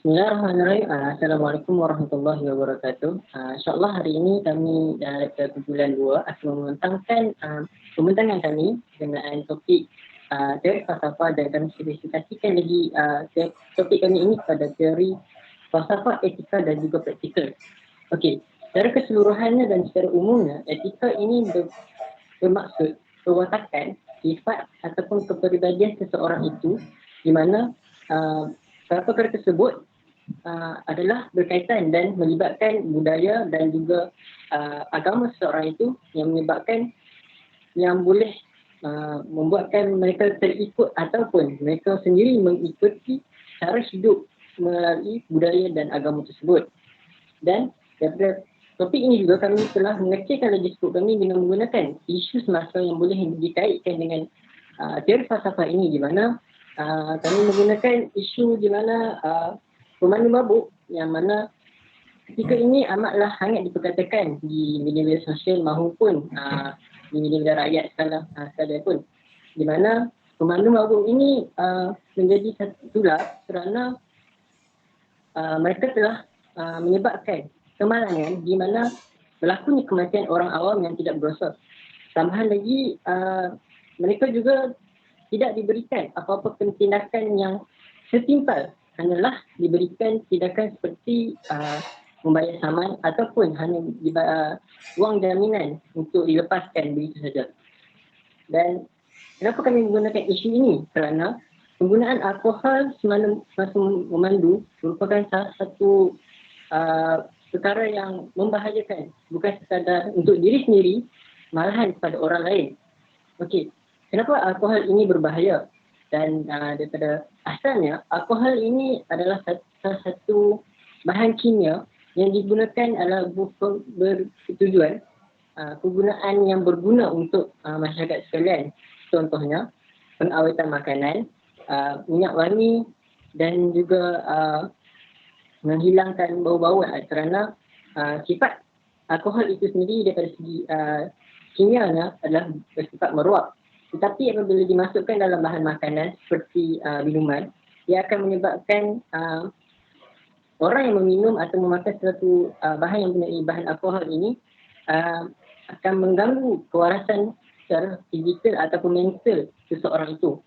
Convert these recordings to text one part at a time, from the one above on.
Bismillahirrahmanirrahim. Assalamualaikum warahmatullahi wabarakatuh. InsyaAllah hari ini kami pada bulan 2 akan membentangkan pembentangan kami dengan topik teori falsafah, dan kami spesifikasikan lagi topik kami ini pada teori falsafah, etika dan juga praktikal. Okey, secara keseluruhannya dan secara umumnya, etika ini bermaksud perwatakan, sifat ataupun kepribadian seseorang itu, di mana perkara tersebut adalah berkaitan dan melibatkan budaya dan juga agama seseorang itu, yang menyebabkan, yang boleh membuatkan mereka terikut ataupun mereka sendiri mengikuti cara hidup melalui budaya dan agama tersebut. Dan daripada topik ini juga kami telah mengecilkan lagi skop kami dengan menggunakan isu semasa yang boleh dikaitkan dengan teori falsafah ini, di mana kami menggunakan isu di mana pemandu mabuk, yang mana ketika ini amatlah hangat diperkatakan di media sosial maupun di media rakyat sekalian pun, di mana pemandu mabuk ini menjadi satu tular kerana mereka telah menyebabkan kemalangan di mana berlakunya kematian orang awam yang tidak berdosa. Tambahan lagi, mereka juga tidak diberikan apa-apa tindakan yang setimpal, hanyalah diberikan tindakan seperti membayar saman ataupun hanya wang jaminan untuk dilepaskan begitu saja. Dan kenapa kami menggunakan isu ini? Kerana penggunaan alkohol semasa memandu merupakan salah satu perkara yang membahayakan, bukan sekadar untuk diri sendiri, malahan kepada orang lain. Okey, kenapa alkohol ini berbahaya? Dan daripada asalnya, alkohol ini adalah salah satu bahan kimia yang digunakan adalah bertujuan penggunaan yang berguna untuk masyarakat sekalian. Contohnya, pengawetan makanan, minyak wangi dan juga menghilangkan bau-bau, kerana sifat alkohol itu sendiri daripada segi kimianya adalah bersifat meruap. Tetapi apabila dimasukkan dalam bahan makanan seperti minuman, dia akan menyebabkan orang yang meminum atau memakan suatu bahan yang mempunyai bahan alkohol ini akan mengganggu kewarasan secara fizikal ataupun mental seseorang itu.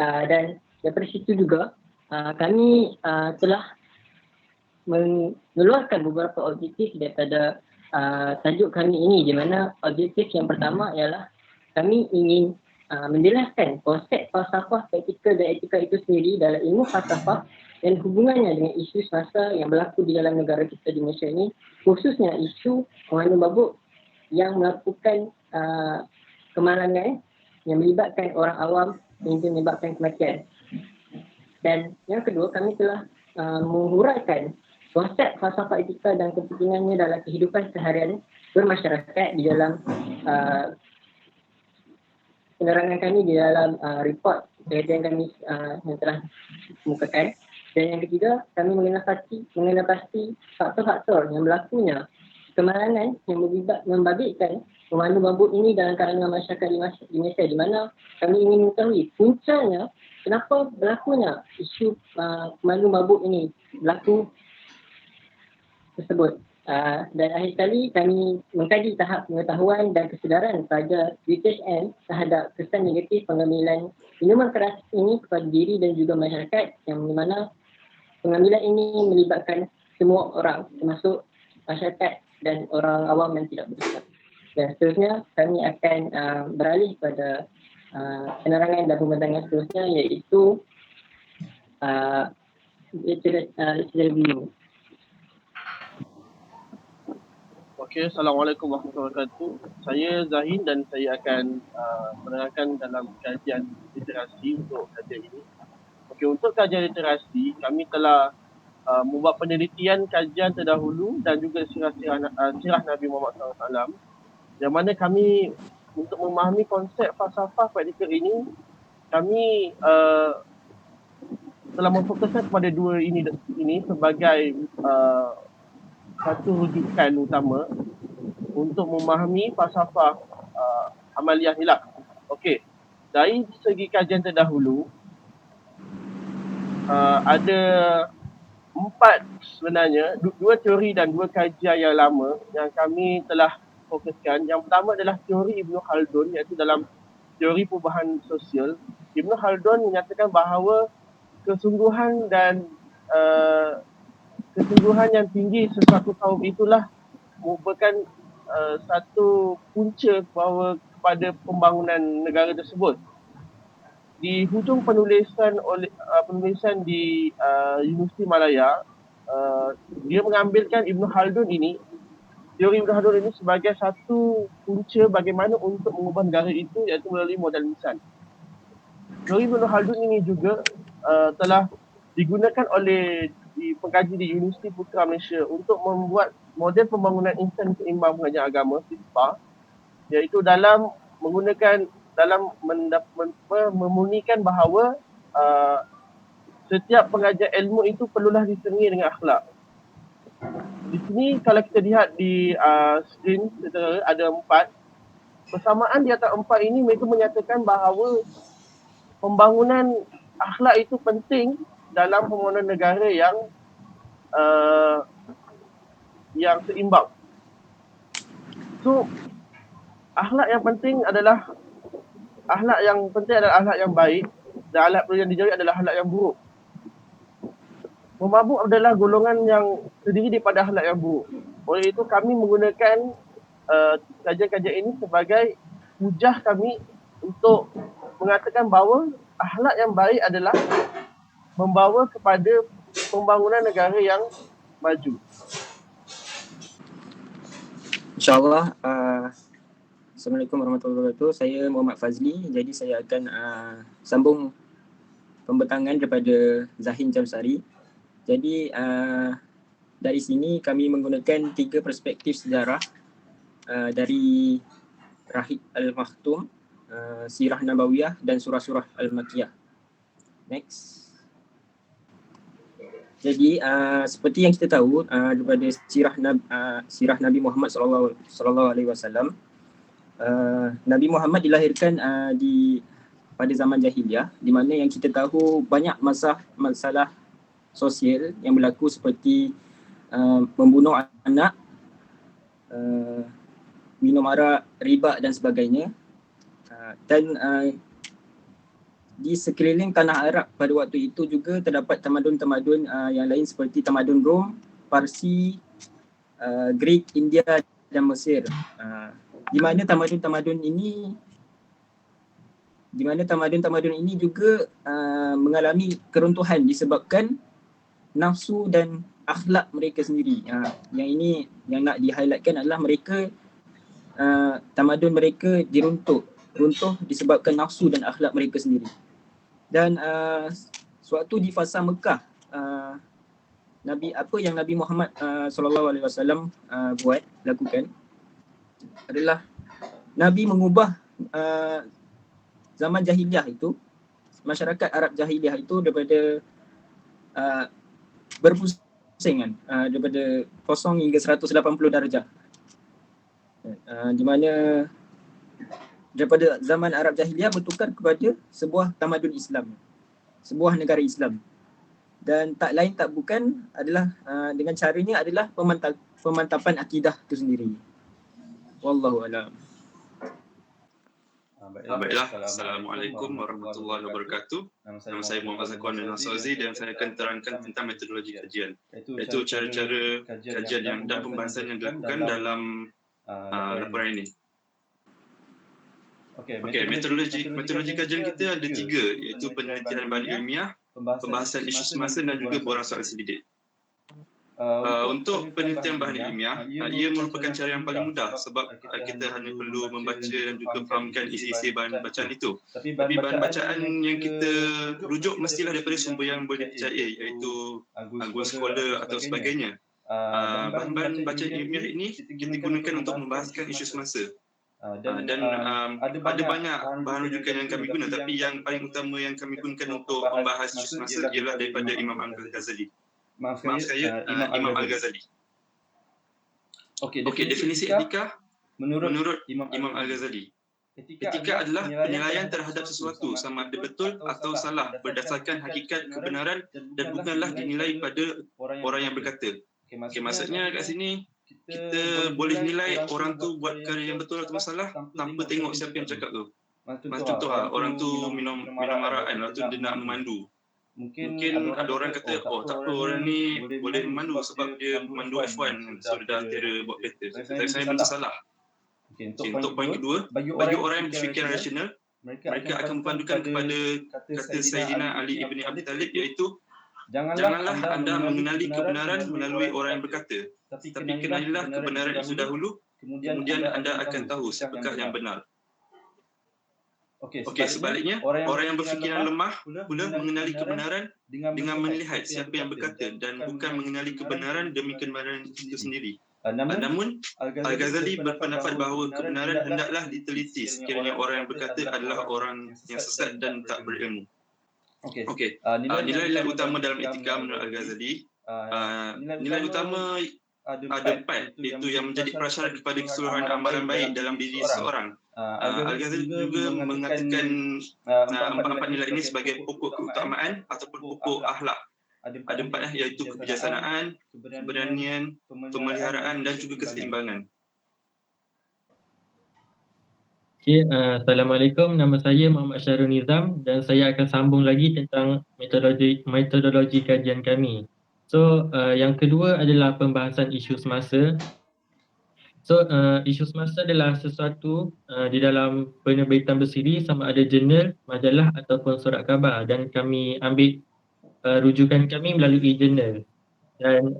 Dan daripada situ juga kami telah mengeluarkan beberapa objektif daripada tajuk kami ini, di mana objektif yang pertama ialah kami ingin menjelaskan konsep falsafah, praktikal dan etika itu sendiri dalam ilmu falsafah dan hubungannya dengan isu semasa yang berlaku di dalam negara kita di Malaysia ini, khususnya isu pemandu mabuk yang melakukan kemalangan yang melibatkan orang awam hingga menyebabkan kematian. Dan yang kedua, kami telah menghuraikan konsep falsafah etika dan kepentingannya dalam kehidupan seharian bermasyarakat di dalam penerangan kami di dalam report kajian kami yang telah kemukakan. Dan yang ketiga, kami mengenal pasti faktor-faktor yang berlakunya kemalangan yang membabitkan pemandu mabuk ini dalam kalangan masyarakat di Malaysia, di mana kami ingin mengetahui puncanya kenapa berlakunya isu pemandu mabuk ini berlaku tersebut. Dan akhir sekali, kami mengkaji tahap pengetahuan dan kesedaran pelajar UTHM terhadap kesan negatif pengambilan minuman keras ini kepada diri dan juga masyarakat, yang di mana pengambilan ini melibatkan semua orang, termasuk masyarakat dan orang awam yang tidak berdosa. Dan seterusnya, kami akan beralih pada penerangan dan pembentangan seterusnya, iaitu literature review. Okey, Assalamualaikum warahmatullahi wabarakatuh. Saya Zahin dan saya akan menerangkan dalam kajian literasi untuk kajian ini. Okey, untuk kajian literasi, kami telah membuat penelitian kajian terdahulu dan juga sirah Nabi Muhammad SAW, yang mana kami untuk memahami konsep falsafah praktikal ini, kami telah memfokuskan kepada dua ini sebagai satu rujukan utama untuk memahami falsafah Amaliyah Hilaf. Okey, dari segi kajian terdahulu ada empat sebenarnya, dua teori dan dua kajian yang lama yang kami telah fokuskan. Yang pertama adalah teori Ibn Khaldun, iaitu dalam teori perubahan sosial. Ibn Khaldun menyatakan bahawa kesungguhan dan kesungguhan yang tinggi sesuatu kaum itulah merupakan satu punca bahawa kepada pembangunan negara tersebut. Di hujung penulisan di Universiti Malaya, dia mengambilkan Ibn Khaldun ini, teori Ibn Khaldun ini sebagai satu punca bagaimana untuk mengubah negara itu, iaitu melalui modal lisan. Teori Ibn Khaldun ini juga telah digunakan oleh pengkaji di Universiti Putra Malaysia untuk membuat model pembangunan insan seimbang pengajian agama, SISPA, iaitu dalam menggunakan memurnikan bahawa setiap pengajian ilmu itu perlulah diserengi dengan akhlak. Di sini kalau kita lihat di skrin ada 4. Bersamaan di antara 4 ini mereka menyatakan bahawa pembangunan akhlak itu penting dalam pembangunan negara yang seimbang. So, akhlak yang penting adalah akhlak yang baik, dan akhlak yang dijauhi adalah akhlak yang buruk. Memabuk adalah golongan yang terdiri daripada akhlak yang buruk. Oleh itu kami menggunakan kajian-kajian ini sebagai hujah kami untuk mengatakan bahawa akhlak yang baik adalah membawa kepada pembangunan negara yang maju. InsyaAllah. Assalamualaikum warahmatullahi wabarakatuh. Saya Muhammad Fazli. Jadi saya akan sambung pembentangan daripada Zahin Jamsari. Jadi dari sini kami menggunakan 3 perspektif sejarah dari Rahib Al-Maktum, Sirah Nabawiyah dan Surah-Surah Al-Makiyah. Next. Jadi seperti yang kita tahu daripada sirah Nabi Muhammad sallallahu alaihi wasallam, Nabi Muhammad dilahirkan pada zaman jahiliyah, di mana yang kita tahu banyak masalah sosial yang berlaku seperti membunuh anak, minum arak, riba dan sebagainya. Dan di sekeliling tanah Arab pada waktu itu juga terdapat tamadun-tamadun yang lain seperti tamadun Rom, Parsi, Greek, India dan Mesir. Di mana tamadun-tamadun ini juga mengalami keruntuhan disebabkan nafsu dan akhlak mereka sendiri. Yang ini yang nak di-highlightkan adalah mereka tamadun mereka runtuh disebabkan nafsu dan akhlak mereka sendiri. Dan sewaktu di fasa Mekah, Nabi Muhammad sallallahu alaihi wasallam lakukan adalah Nabi mengubah zaman jahiliyah itu, masyarakat Arab jahiliyah itu daripada berpusingan daripada 0 hingga 180 darjah. Di mana daripada zaman Arab Jahiliyah bertukar kepada sebuah tamadun Islam, sebuah negara Islam. Dan tak lain tak bukan adalah dengan caranya adalah pemantapan akidah itu sendiri. Wallahu a'lam. Baiklah, Assalamualaikum warahmatullahi wabarakatuh. Nama saya Muhammad Zakwan bin Nasauzi dan saya akan terangkan tentang metodologi kajian, iaitu cara-cara kajian dan pembahasan yang dilakukan dalam laporan ini. Okey, metodologi kajian kita ada 3, iaitu penelitian balik ilmiah, pembahasan isu semasa dan juga borang soal selidik. Untuk penelitian bahan ilmiah, ia merupakan cara yang paling mudah sebab kita hanya perlu membaca dan juga fahamkan isi-isi bahan bacaan itu. Tapi bahan bacaan yang kita rujuk mestilah daripada sumber yang boleh dipercayai, iaitu Google Scholar atau sebagainya. Bahan-bahan bacaan ilmiah ini kita gunakan untuk membahaskan isu semasa. Dan ada banyak bahan rujukan yang kami guna, tapi yang paling utama yang kami gunakan untuk membahas isu semasa ialah daripada Imam Al-Ghazali. Maaf saya, Imam Al-Ghazali. Okey, definisi etika menurut Imam Al-Ghazali. Etika adalah penilaian terhadap sesuatu sama ada betul atau salah berdasarkan hakikat kebenaran dan bukanlah dinilai pada orang yang berkata. Okey, maksudnya kat sini kita boleh nilai orang tu buat perkara yang betul atau salah tanpa tengok siapa yang cakap tu. Macam contoh orang tu minum arak kan, lepas tu dia nak memandu. Mungkin ada orang kata, oh tak apa, orang ni boleh memandu sebab dia memandu F1 kan, so dia dah kira buat better. Tapi saya benda salah. Okay, untuk poin kedua, bagi orang yang berfikir rasional, mereka akan mempandukan kepada kata Sayyidina Ali ibn Abi Talib, iaitu janganlah anda mengenali kebenaran melalui orang yang berkata, tapi kenalilah kebenaran itu dahulu, kemudian anda akan tahu siapakah yang benar. Okey, sebaliknya, orang yang berfikiran lemah pula mengenali kebenaran dengan melihat siapa yang berkata dan bukan mengenali kebenaran demi kebenaran itu sendiri. Namun, Al-Ghazali berpendapat bahawa kebenaran hendaklah diteliti sekiranya orang yang berkata adalah orang yang sesat dan tak berilmu. Okey, nilai-nilai utama dalam etika menurut Al-Ghazali, nilai utama ada 4, iaitu yang menjadi prasyarat kepada keseluruhan amalan baik dalam diri seseorang. Al-Ghazali juga mengatakan 4 nilai ini sebagai pokok keutamaan ataupun pokok akhlak. Ada 4 iaitu kebijaksanaan, keberanian, pemeliharaan dan juga keseimbangan. Okay, Assalamualaikum. Nama saya Muhammad Syarul Nizam dan saya akan sambung lagi tentang metodologi kajian kami. So, yang kedua adalah pembahasan isu semasa. So, isu semasa adalah sesuatu di dalam penerbitan bersiri sama ada jurnal, majalah ataupun surat khabar, dan kami ambil rujukan kami melalui jurnal. Dan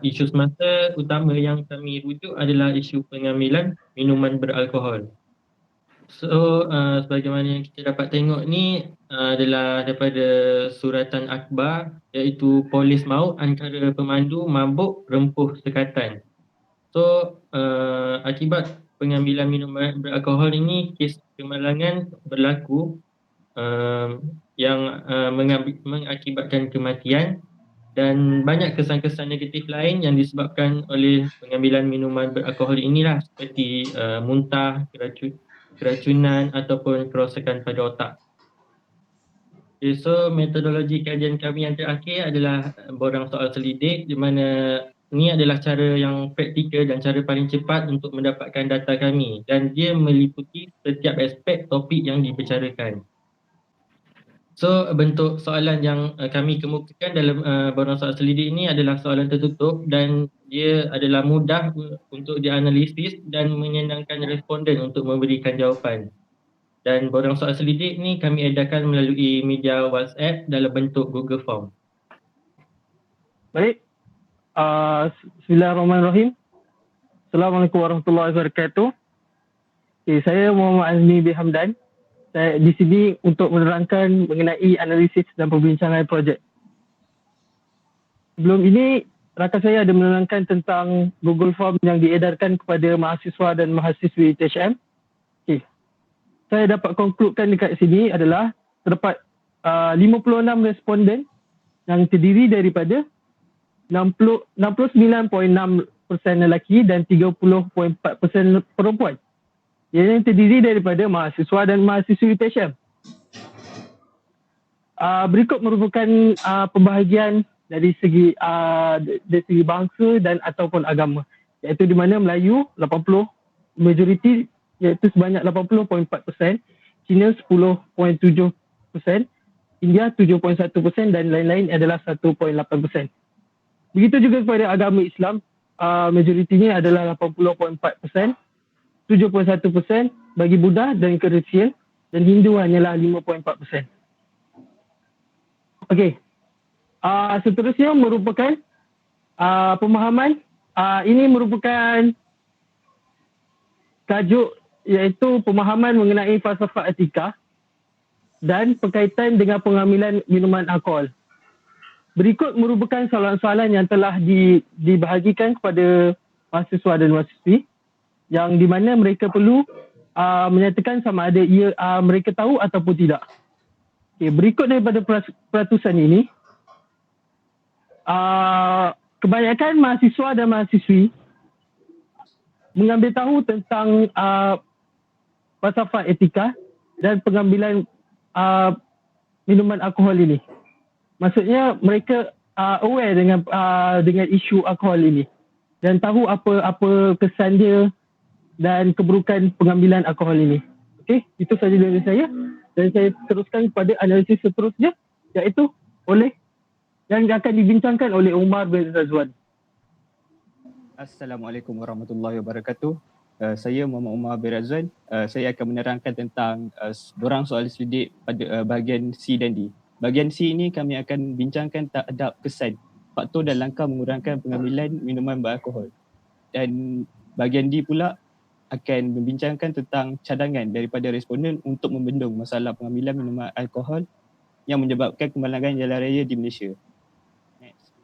isu semasa utama yang kami rujuk adalah isu pengambilan minuman beralkohol. So, sebagaimana yang kita dapat tengok ni adalah daripada suratan akhbar, iaitu polis maut antara pemandu mabuk rempuh sekatan. So, akibat pengambilan minuman beralkohol ini, kes kemalangan berlaku yang mengakibatkan kematian dan banyak kesan-kesan negatif lain yang disebabkan oleh pengambilan minuman beralkohol inilah, seperti muntah, keracunan ataupun kerosakan pada otak. Okay, so metodologi kajian kami yang terakhir adalah borang soal selidik, di mana ini adalah cara yang praktikal dan cara paling cepat untuk mendapatkan data kami, dan dia meliputi setiap aspek topik yang dibicarakan. So, bentuk soalan yang kami kemukakan dalam borang soal selidik ini adalah soalan tertutup dan dia adalah mudah untuk dianalisis dan menyenangkan responden untuk memberikan jawapan. Dan borang soal selidik ni kami edarkan melalui media WhatsApp dalam bentuk Google Form. Baik. Bismillahirrahmanirrahim. Assalamualaikum warahmatullahi wabarakatuh. Okay, saya Muhammad Azmi bin Hamdan. Saya di sini untuk menerangkan mengenai analisis dan perbincangan projek. Sebelum ini, rakan saya ada menerangkan tentang Google Form yang diedarkan kepada mahasiswa dan mahasiswi THM. Okay. Saya dapat konkludkan dekat sini adalah terdapat 56 responden yang terdiri daripada 69.6% lelaki dan 30.4% perempuan. Yang terdiri daripada mahasiswa dan mahasiswi THM. Berikut merupakan pembahagian dari segi bangsa dan ataupun agama, iaitu di mana Melayu 80, majoriti iaitu sebanyak 80.4%, Cina 10.7%, India 7.1% dan lain-lain adalah 1.8%. Begitu juga kepada agama Islam, majoritinya adalah 80.4%, 7.1% bagi Buddha dan Kristian, dan Hindu hanyalah 5.4%. Okey. Seterusnya merupakan pemahaman. Ini merupakan tajuk, iaitu pemahaman mengenai falsafah etika dan berkaitan dengan pengambilan minuman alkohol. Berikut merupakan soalan-soalan yang telah dibahagikan kepada mahasiswa dan mahasiswi, yang di mana mereka perlu menyatakan sama ada mereka tahu ataupun tidak. Okay, berikut daripada peratusan ini, kebanyakan mahasiswa dan mahasiswi mengambil tahu tentang falsafah etika dan pengambilan minuman alkohol ini. Maksudnya mereka aware dengan isu alkohol ini dan tahu apa kesan dia dan keburukan pengambilan alkohol ini. Okey, itu sahaja dari saya dan saya teruskan kepada analisis seterusnya iaitu yang akan dibincangkan oleh Umar bin Razwan. Assalamualaikum warahmatullahi wabarakatuh. Saya Muhammad Umar bin Razwan. Saya akan menerangkan tentang dorang soal selidik pada bahagian C dan D. Bahagian C ini kami akan bincangkan terhadap kesan, faktor dan langkah mengurangkan pengambilan minuman beralkohol. Dan bahagian D pula akan membincangkan tentang cadangan daripada responden untuk membendung masalah pengambilan minuman alkohol yang menyebabkan kemalangan jalan raya di Malaysia. Next.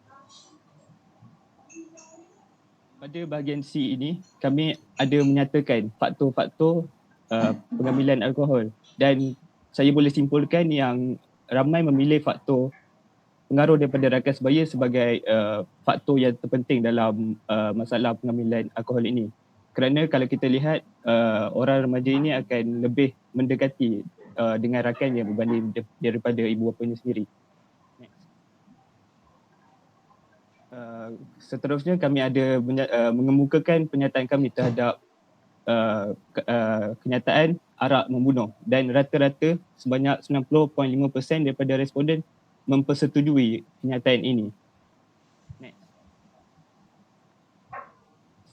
Pada bahagian C ini, kami ada menyatakan faktor-faktor pengambilan alkohol dan saya boleh simpulkan yang ramai memilih faktor pengaruh daripada rakan sebaya sebagai faktor yang terpenting dalam masalah pengambilan alkohol ini. Kerana kalau kita lihat orang remaja ini akan lebih mendekati dengan rakannya berbanding daripada ibu bapanya sendiri. Next. Seterusnya kami ada mengemukakan pernyataan kami terhadap kenyataan arak membunuh dan rata-rata sebanyak 90.5% daripada responden mempersetujui kenyataan ini. Next.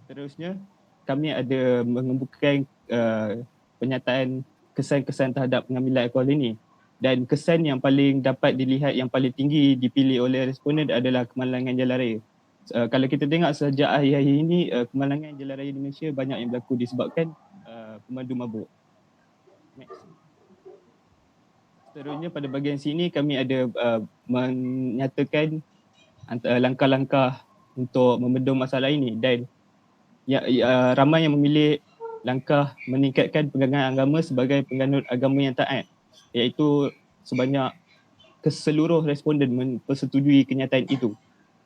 Seterusnya kami ada mengemukakan pernyataan kesan-kesan terhadap pengambilan alkohol ini dan kesan yang paling dapat dilihat yang paling tinggi dipilih oleh responden adalah kemalangan jalan raya. Kalau kita tengok sejak akhir-akhir ini kemalangan jalan raya di Malaysia banyak yang berlaku disebabkan pemandu mabuk. Next. Seterusnya pada bahagian sini kami ada menyatakan langkah-langkah untuk membendung masalah ini dan ramai yang memilih langkah meningkatkan pegangan agama sebagai penganut agama yang taat, iaitu sebanyak keseluruh responden mempersetujui kenyataan itu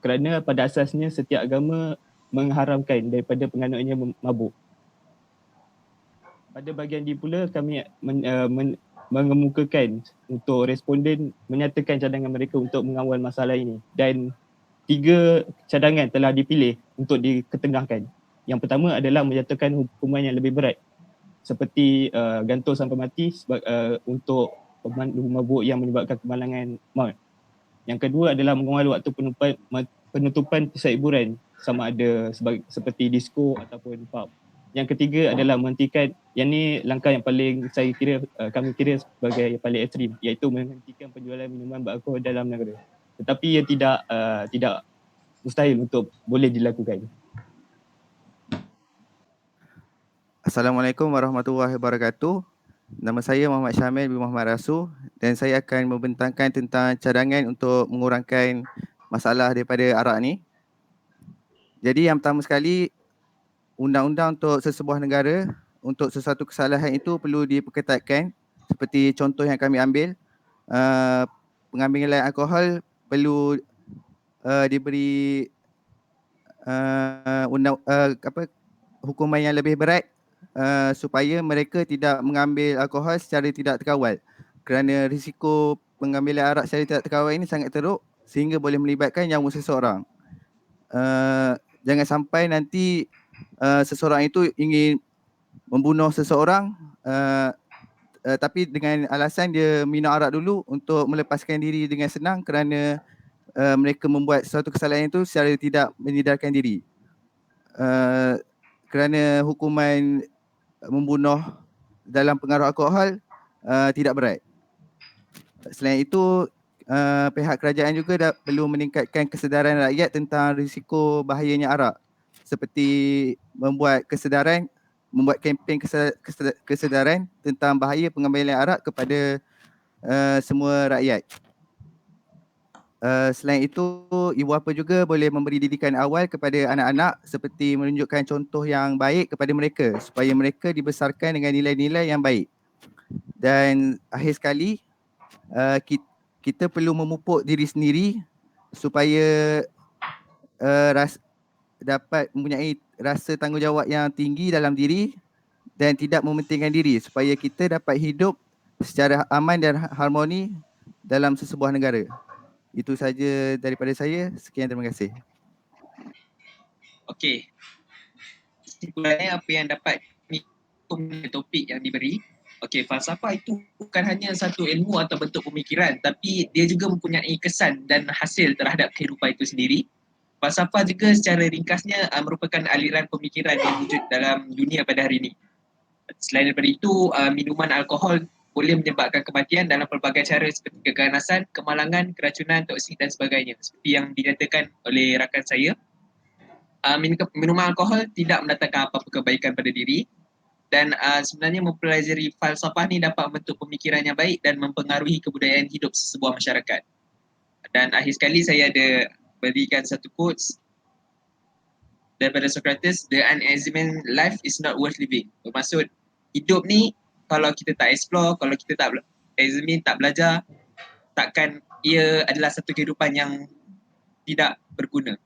kerana pada asasnya setiap agama mengharamkan daripada penganutnya mabuk. Pada bahagian D pula kami mengemukakan untuk responden menyatakan cadangan mereka untuk mengawal masalah ini dan 3 cadangan telah dipilih untuk diketengahkan. Yang pertama adalah menjatuhkan hukuman yang lebih berat seperti gantung sampai mati untuk pemandu mabuk yang menyebabkan kemalangan maut. Yang kedua adalah mengawal waktu penutupan pusat hiburan sama ada seperti disko ataupun pub. Yang ketiga adalah menghentikan, yang ni langkah yang paling kami kira sebagai yang paling ekstrim, iaitu menghentikan penjualan minuman beralkohol dalam negara. Tetapi ia tidak mustahil untuk boleh dilakukan. Assalamualaikum warahmatullahi wabarakatuh. Nama saya Muhammad Syamil bin Muhammad Rasul dan saya akan membentangkan tentang cadangan untuk mengurangkan masalah daripada arak ni. Jadi yang pertama sekali, undang-undang untuk sesebuah negara untuk sesuatu kesalahan itu perlu diperketatkan. Seperti contoh yang kami ambil, pengambilan alkohol perlu diberi hukuman yang lebih berat supaya mereka tidak mengambil alkohol secara tidak terkawal. Kerana risiko pengambilan arak secara tidak terkawal ini sangat teruk sehingga boleh melibatkan nyawa seseorang. Jangan sampai nanti seseorang itu ingin membunuh seseorang tapi dengan alasan dia minum arak dulu untuk melepaskan diri dengan senang kerana mereka membuat suatu kesalahan itu secara tidak menyedarkan diri. Kerana hukuman membunuh dalam pengaruh alkohol tidak berat. Selain itu, pihak kerajaan juga perlu meningkatkan kesedaran rakyat tentang risiko bahayanya arak, seperti membuat kempen kesedaran tentang bahaya pengambilan arak kepada semua rakyat. Selain itu, ibu bapa juga boleh memberi didikan awal kepada anak-anak seperti menunjukkan contoh yang baik kepada mereka supaya mereka dibesarkan dengan nilai-nilai yang baik. Dan akhir sekali, kita perlu memupuk diri sendiri supaya dapat mempunyai rasa tanggungjawab yang tinggi dalam diri dan tidak mementingkan diri supaya kita dapat hidup secara aman dan harmoni dalam sesebuah negara. Itu saja daripada saya. Sekian, terima kasih. Okey. Kesimpulannya apa yang dapat topik yang diberi. Okey, falsafah itu bukan hanya satu ilmu atau bentuk pemikiran, tapi dia juga mempunyai kesan dan hasil terhadap kehidupan itu sendiri. Falsafah juga secara ringkasnya merupakan aliran pemikiran yang wujud dalam dunia pada hari ini. Selain daripada itu, minuman alkohol boleh menyebabkan kematian dalam pelbagai cara seperti keganasan, kemalangan, keracunan, toksik dan sebagainya. Seperti yang dinyatakan oleh rakan saya. Minuman alkohol tidak mendatangkan apa-apa kebaikan pada diri dan sebenarnya mempelajari falsafah ni dapat membentuk pemikiran yang baik dan mempengaruhi kebudayaan hidup sebuah masyarakat. Dan akhir sekali saya ada berikan satu quotes daripada Socrates, the unexamined life is not worth living. Bermaksud hidup ni kalau kita tak explore, kalau kita tak examine, tak belajar, takkan ia adalah satu kehidupan yang tidak berguna.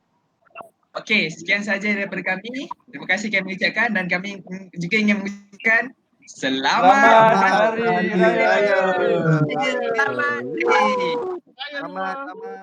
Okey, sekian sahaja daripada kami. Terima kasih kami ucapkan dan kami juga ingin mengucapkan selamat Hari Raya. Selamat.